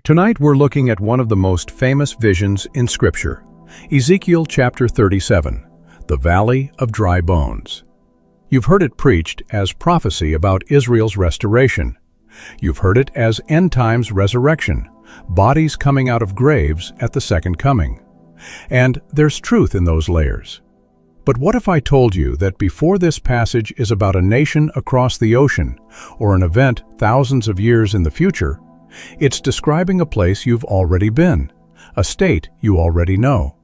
Tonight we're looking at one of the most famous visions in Scripture, Ezekiel chapter 37, the Valley of Dry Bones. You've heard it preached as prophecy about Israel's restoration. You've heard it as end times resurrection, bodies coming out of graves at the second coming. And there's truth in those layers. But what if I told you that before this passage is about a nation across the ocean, or an event thousands of years in the future, it's describing a place you've already been, a state you already know.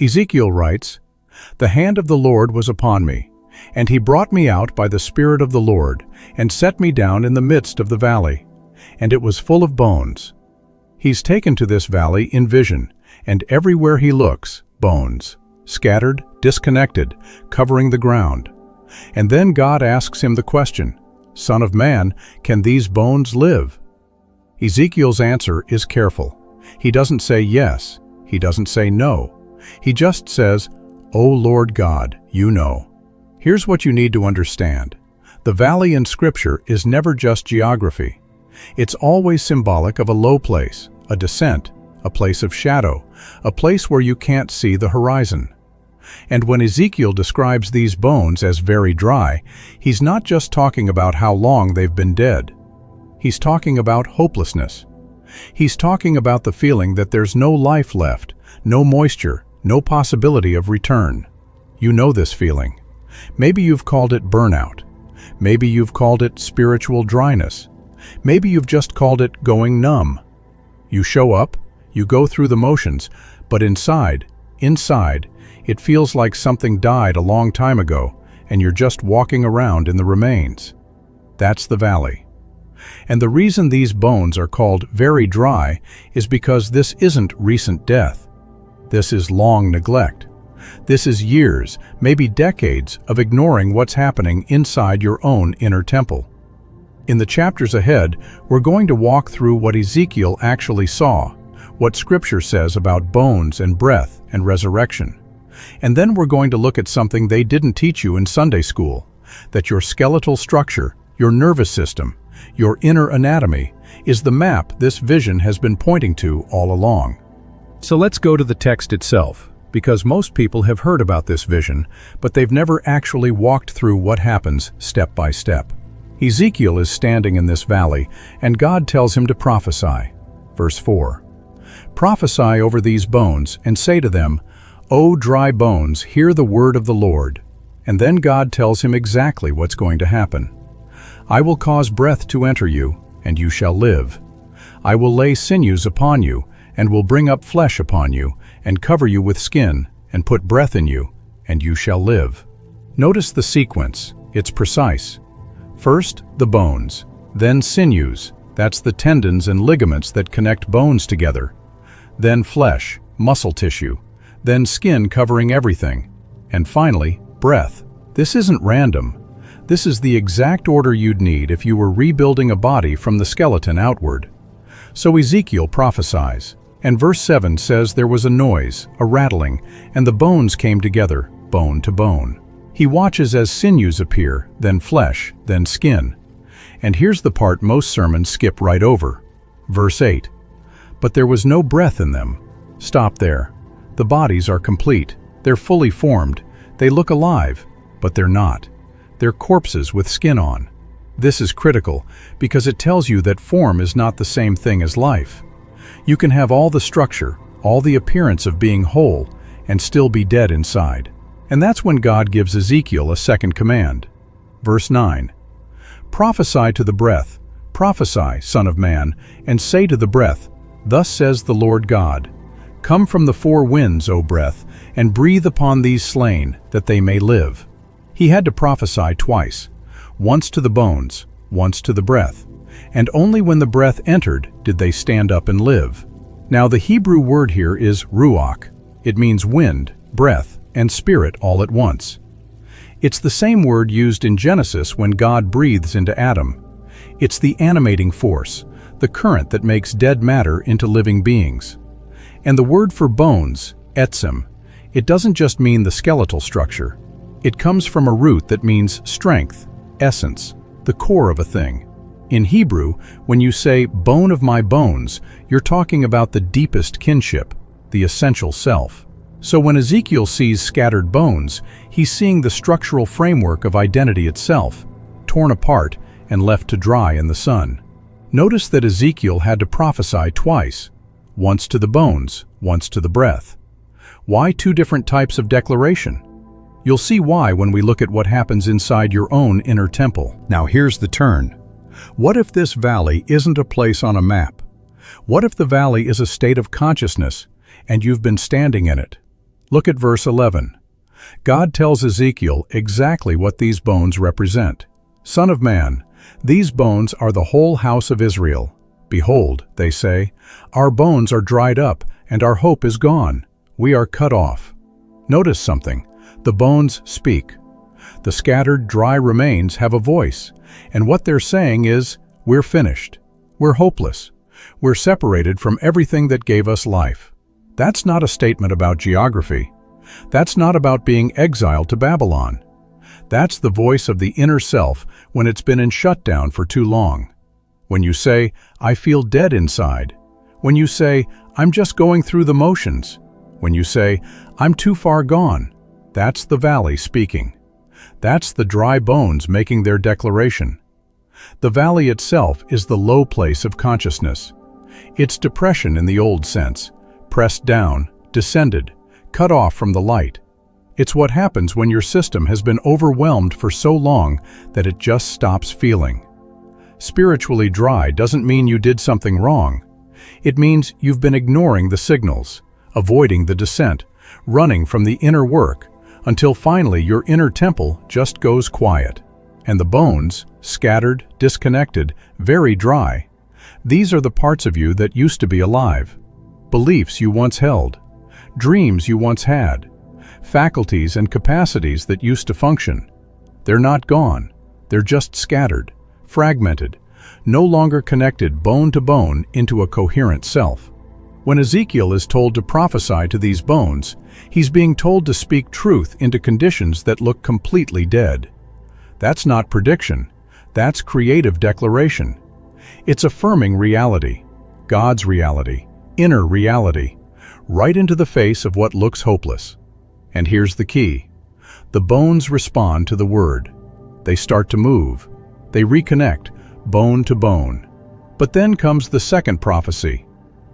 Ezekiel writes, "The hand of the Lord was upon me, and he brought me out by the Spirit of the Lord, and set me down in the midst of the valley, and it was full of bones." He's taken to this valley in vision, and everywhere he looks, bones, scattered, disconnected, covering the ground. And then God asks him the question, "Son of man, can these bones live?" Ezekiel's answer is careful. He doesn't say yes, he doesn't say no. He just says, "O Lord God, you know." Here's what you need to understand. The valley in Scripture is never just geography. It's always symbolic of a low place, a descent, a place of shadow, a place where you can't see the horizon. And when Ezekiel describes these bones as very dry, he's not just talking about how long they've been dead. He's talking about hopelessness. He's talking about the feeling that there's no life left, no moisture, no possibility of return. You know this feeling. Maybe you've called it burnout. Maybe you've called it spiritual dryness. Maybe you've just called it going numb. You show up, you go through the motions, but inside, it feels like something died a long time ago, and you're just walking around in the remains. That's the valley. And the reason these bones are called very dry is because this isn't recent death. This is long neglect. This is years, maybe decades, of ignoring what's happening inside your own inner temple. In the chapters ahead, we're going to walk through what Ezekiel actually saw, what Scripture says about bones and breath and resurrection. And then we're going to look at something they didn't teach you in Sunday school, that your skeletal structure, your nervous system, your inner anatomy, is the map this vision has been pointing to all along. So let's go to the text itself, because most people have heard about this vision, but they've never actually walked through what happens step by step. Ezekiel is standing in this valley, and God tells him to prophesy. Verse 4. "Prophesy over these bones, and say to them, 'O dry bones, hear the word of the Lord.'" And then God tells him exactly what's going to happen. "I will cause breath to enter you, and you shall live. I will lay sinews upon you, and will bring up flesh upon you, and cover you with skin, and put breath in you, and you shall live." Notice the sequence. It's precise. First, the bones, then sinews, that's the tendons and ligaments that connect bones together, then flesh, muscle tissue, then skin covering everything, and finally, breath. This isn't random. This is the exact order you'd need if you were rebuilding a body from the skeleton outward. So Ezekiel prophesies, and verse 7 says there was a noise, a rattling, and the bones came together, bone to bone. He watches as sinews appear, then flesh, then skin. And here's the part most sermons skip right over. Verse 8. "But there was no breath in them." Stop there. The bodies are complete. They're fully formed. They look alive, but they're not. They're corpses with skin on. This is critical because it tells you that form is not the same thing as life. You can have all the structure, all the appearance of being whole, and still be dead inside. And that's when God gives Ezekiel a second command. Verse 9. "Prophesy to the breath, prophesy, Son of man, and say to the breath, 'Thus says the Lord God, come from the four winds, O breath, and breathe upon these slain, that they may live.'" He had to prophesy twice, once to the bones, once to the breath, and only when the breath entered did they stand up and live. Now the Hebrew word here is ruach. It means wind, breath, and spirit all at once. It's the same word used in Genesis when God breathes into Adam. It's the animating force, the current that makes dead matter into living beings. And the word for bones, etzem, it doesn't just mean the skeletal structure. It comes from a root that means strength, essence, the core of a thing. In Hebrew, when you say bone of my bones, you're talking about the deepest kinship, the essential self. So when Ezekiel sees scattered bones, he's seeing the structural framework of identity itself, torn apart and left to dry in the sun. Notice that Ezekiel had to prophesy twice, once to the bones, once to the breath. Why two different types of declaration? You'll see why when we look at what happens inside your own inner temple. Now here's the turn. What if this valley isn't a place on a map? What if the valley is a state of consciousness and you've been standing in it? Look at verse 11. God tells Ezekiel exactly what these bones represent. Son of man, these bones are the whole house of Israel. Behold, they say, our bones are dried up and our hope is gone. We are cut off. Notice something. The bones speak. The scattered, dry remains have a voice, and what they're saying is, we're finished. We're hopeless. We're separated from everything that gave us life. That's not a statement about geography. That's not about being exiled to Babylon. That's the voice of the inner self when it's been in shutdown for too long. When you say, I feel dead inside. When you say, I'm just going through the motions. When you say, I'm too far gone. That's the valley speaking. That's the dry bones making their declaration. The valley itself is the low place of consciousness. It's depression in the old sense, pressed down, descended, cut off from the light. It's what happens when your system has been overwhelmed for so long that it just stops feeling. Spiritually dry doesn't mean you did something wrong. It means you've been ignoring the signals, avoiding the descent, running from the inner work, until finally your inner temple just goes quiet. And the bones, scattered, disconnected, very dry. These are the parts of you that used to be alive. Beliefs you once held. Dreams you once had. Faculties and capacities that used to function. They're not gone. They're just scattered, fragmented, no longer connected bone to bone into a coherent self. When Ezekiel is told to prophesy to these bones, he's being told to speak truth into conditions that look completely dead. That's not prediction. That's creative declaration. It's affirming reality, God's reality, inner reality, right into the face of what looks hopeless. And here's the key. The bones respond to the word. They start to move. They reconnect, bone to bone. But then comes the second prophecy,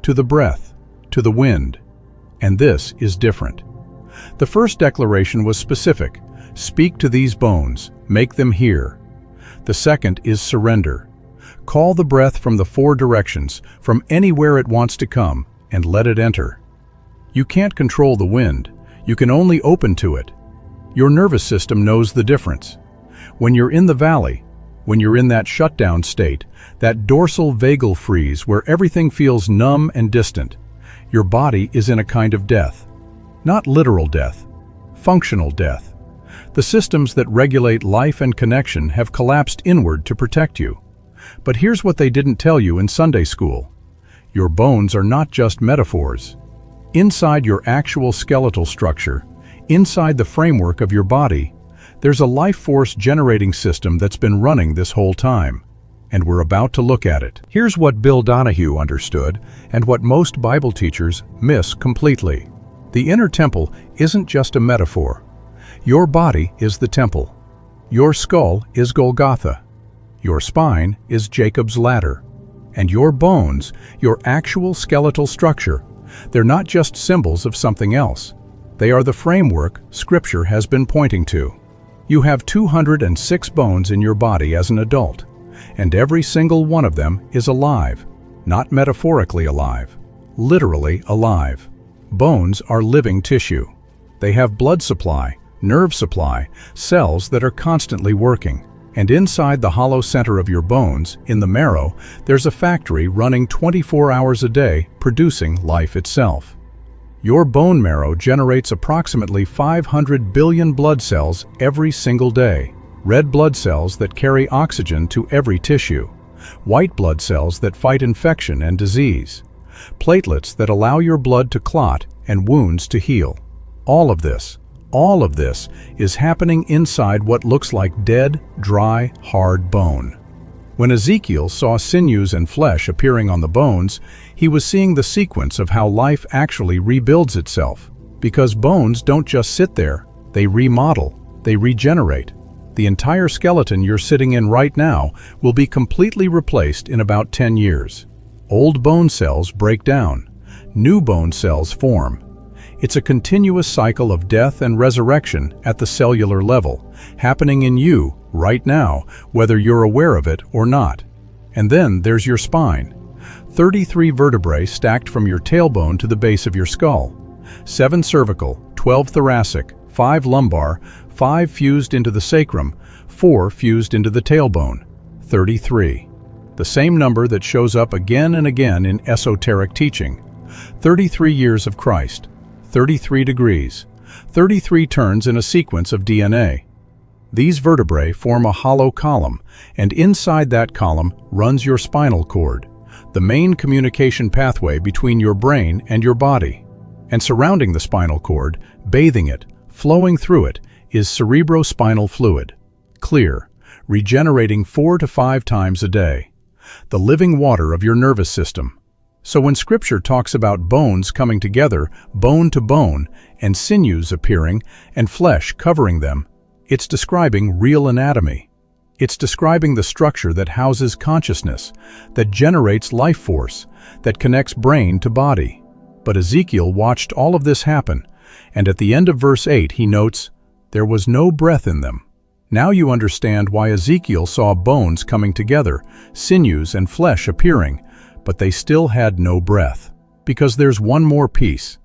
to the breath, to the wind. And this is different. The first declaration was specific. Speak to these bones, make them hear. The second is surrender. Call the breath from the four directions, from anywhere it wants to come, and let it enter. You can't control the wind. You can only open to it. Your nervous system knows the difference. When you're in the valley, when you're in that shutdown state, that dorsal vagal freeze where everything feels numb and distant, your body is in a kind of death. Not literal death, functional death. The systems that regulate life and connection have collapsed inward to protect you. But here's what they didn't tell you in Sunday school. Your bones are not just metaphors. Inside your actual skeletal structure, inside the framework of your body, there's a life force generating system that's been running this whole time. And we're about to look at it. Here's what Bill Donahue understood, and what most Bible teachers miss completely. The inner temple isn't just a metaphor. Your body is the temple. Your skull is Golgotha. Your spine is Jacob's ladder. And your bones, your actual skeletal structure, they're not just symbols of something else. They are the framework Scripture has been pointing to. You have 206 bones in your body as an adult, and every single one of them is alive, not metaphorically alive, literally alive. Bones are living tissue. They have blood supply, nerve supply, cells that are constantly working. And inside the hollow center of your bones, in the marrow, there's a factory running 24 hours a day, producing life itself. Your bone marrow generates approximately 500 billion blood cells every single day. Red blood cells that carry oxygen to every tissue. White blood cells that fight infection and disease. Platelets that allow your blood to clot and wounds to heal. All of this is happening inside what looks like dead, dry, hard bone. When Ezekiel saw sinews and flesh appearing on the bones, he was seeing the sequence of how life actually rebuilds itself. Because bones don't just sit there, they remodel, they regenerate. The entire skeleton you're sitting in right now will be completely replaced in about 10 years. Old bone cells break down, new bone cells form. It's a continuous cycle of death and resurrection at the cellular level, happening in you right now, whether you're aware of it or not. And then there's your spine. 33 vertebrae stacked from your tailbone to the base of your skull. 7 cervical, 12 thoracic, 5 lumbar, 5 fused into the sacrum, 4 fused into the tailbone. 33. The same number that shows up again and again in esoteric teaching. 33 years of Christ. 33 degrees, 33 turns in a sequence of DNA. These vertebrae form a hollow column, and inside that column runs your spinal cord, the main communication pathway between your brain and your body. And surrounding the spinal cord, bathing it, flowing through it, is cerebrospinal fluid, clear, regenerating 4 to 5 times a day. The living water of your nervous system. So when Scripture talks about bones coming together, bone to bone, and sinews appearing, and flesh covering them, it's describing real anatomy. It's describing the structure that houses consciousness, that generates life force, that connects brain to body. But Ezekiel watched all of this happen, and at the end of verse 8 he notes, "There was no breath in them." Now you understand why Ezekiel saw bones coming together, sinews and flesh appearing, but they still had no breath. Because there's one more piece,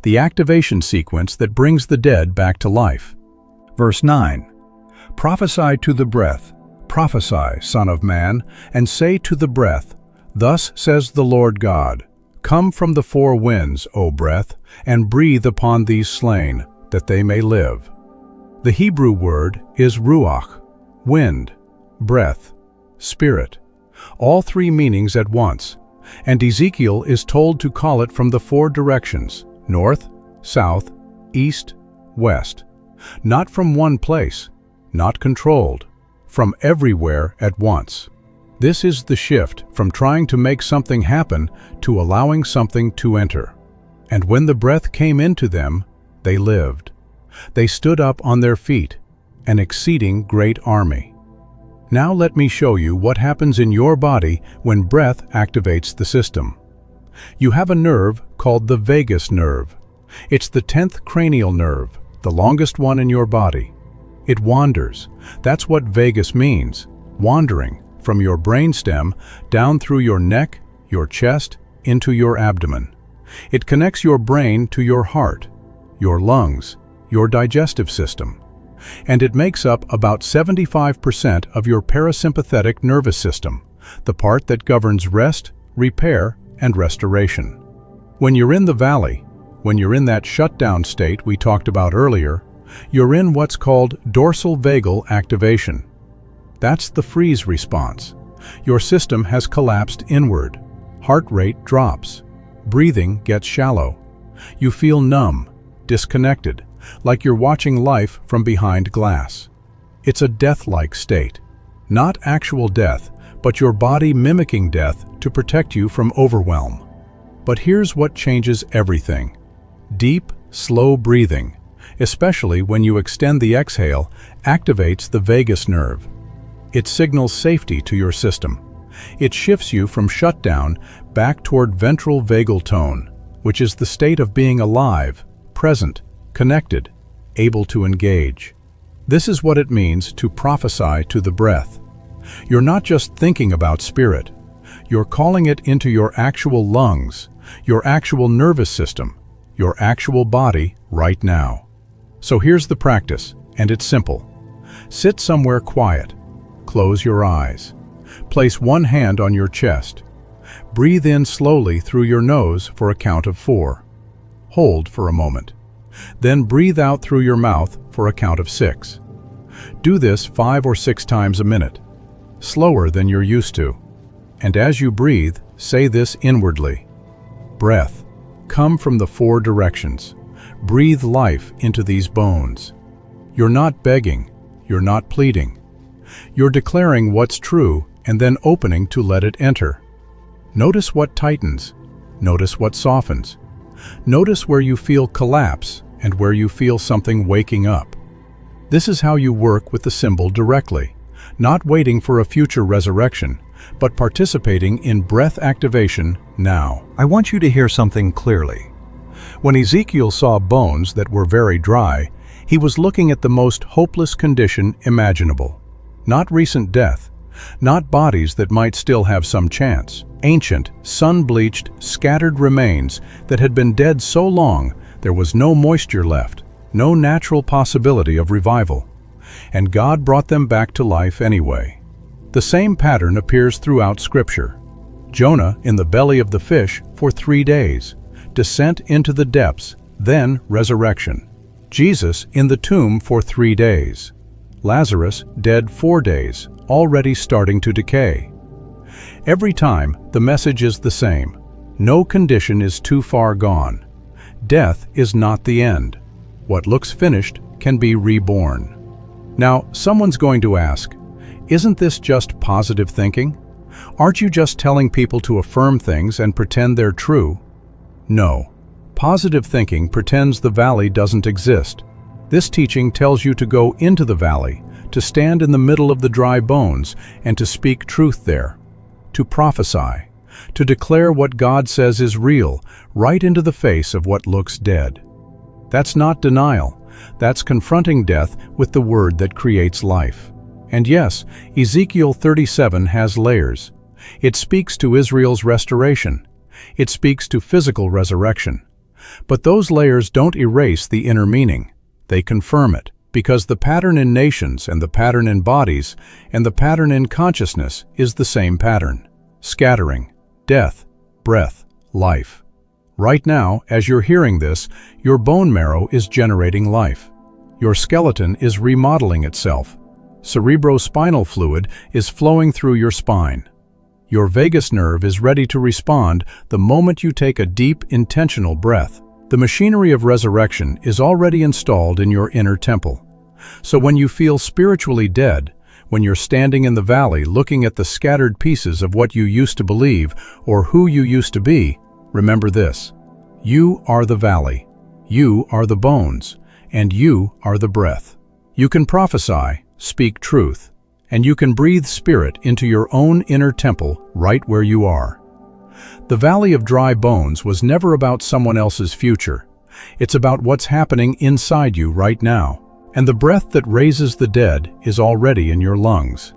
the activation sequence that brings the dead back to life. Verse 9, "Prophesy to the breath, prophesy, Son of man, and say to the breath, Thus says the Lord God, Come from the 4 winds, O breath, and breathe upon these slain, that they may live." The Hebrew word is ruach, wind, breath, spirit, all 3 meanings at once. And Ezekiel is told to call it from the 4 directions, north, south, east, west. Not from one place, not controlled, from everywhere at once. This is the shift from trying to make something happen to allowing something to enter. And when the breath came into them, they lived. They stood up on their feet, an exceeding great army. Now let me show you what happens in your body when breath activates the system. You have a nerve called the vagus nerve. It's the 10th cranial nerve, the longest one in your body. It wanders. That's what vagus means, wandering from your brainstem down through your neck, your chest, into your abdomen. It connects your brain to your heart, your lungs, your digestive system. And it makes up about 75% of your parasympathetic nervous system, the part that governs rest, repair, and restoration. When you're in the valley, when you're in that shutdown state we talked about earlier, you're in what's called dorsal vagal activation. That's the freeze response. Your system has collapsed inward. Heart rate drops. Breathing gets shallow. You feel numb, disconnected, like you're watching life from behind glass. It's a death-like state. Not actual death, but your body mimicking death to protect you from overwhelm. But here's what changes everything. Deep, slow breathing, especially when you extend the exhale, activates the vagus nerve. It signals safety to your system. It shifts you from shutdown back toward ventral vagal tone, which is the state of being alive, present, connected, able to engage. This is what it means to prophesy to the breath. You're not just thinking about spirit. You're calling it into your actual lungs, your actual nervous system, your actual body right now. So here's the practice, and it's simple. Sit somewhere quiet. Close your eyes. Place one hand on your chest. Breathe in slowly through your nose for a count of 4. Hold for a moment. Then breathe out through your mouth for a count of 6. Do this 5 or 6 times a minute, slower than you're used to. And as you breathe, say this inwardly. Breath, come from the 4 directions. Breathe life into these bones. You're not begging, you're not pleading. You're declaring what's true and then opening to let it enter. Notice what tightens. Notice what softens. Notice where you feel collapse and where you feel something waking up. This is how you work with the symbol directly, not waiting for a future resurrection, but participating in breath activation now. I want you to hear something clearly. When Ezekiel saw bones that were very dry, he was looking at the most hopeless condition imaginable. Not recent death, not bodies that might still have some chance. Ancient, sun-bleached, scattered remains that had been dead so long there was no moisture left, no natural possibility of revival. And God brought them back to life anyway. The same pattern appears throughout Scripture. Jonah in the belly of the fish for 3 days, descent into the depths, then resurrection. Jesus in the tomb for 3 days. Lazarus dead 4 days, already starting to decay. Every time, the message is the same. No condition is too far gone. Death is not the end. What looks finished can be reborn. Now, someone's going to ask, isn't this just positive thinking? Aren't you just telling people to affirm things and pretend they're true? No. Positive thinking pretends the valley doesn't exist. This teaching tells you to go into the valley, to stand in the middle of the dry bones, and to speak truth there. To prophesy, to declare what God says is real, right into the face of what looks dead. That's not denial. That's confronting death with the word that creates life. And yes, Ezekiel 37 has layers. It speaks to Israel's restoration. It speaks to physical resurrection. But those layers don't erase the inner meaning. They confirm it, because the pattern in nations and the pattern in bodies and the pattern in consciousness is the same pattern. Scattering, death, breath, life. Right now, as you're hearing this, your bone marrow is generating life. Your skeleton is remodeling itself. Cerebrospinal fluid is flowing through your spine. Your vagus nerve is ready to respond the moment you take a deep, intentional breath. The machinery of resurrection is already installed in your inner temple. So when you feel spiritually dead, when you're standing in the valley looking at the scattered pieces of what you used to believe or who you used to be, remember this: you are the valley, you are the bones, and you are the breath. You can prophesy, speak truth, and you can breathe spirit into your own inner temple right where you are. The Valley of Dry Bones was never about someone else's future. It's about what's happening inside you right now. And the breath that raises the dead is already in your lungs.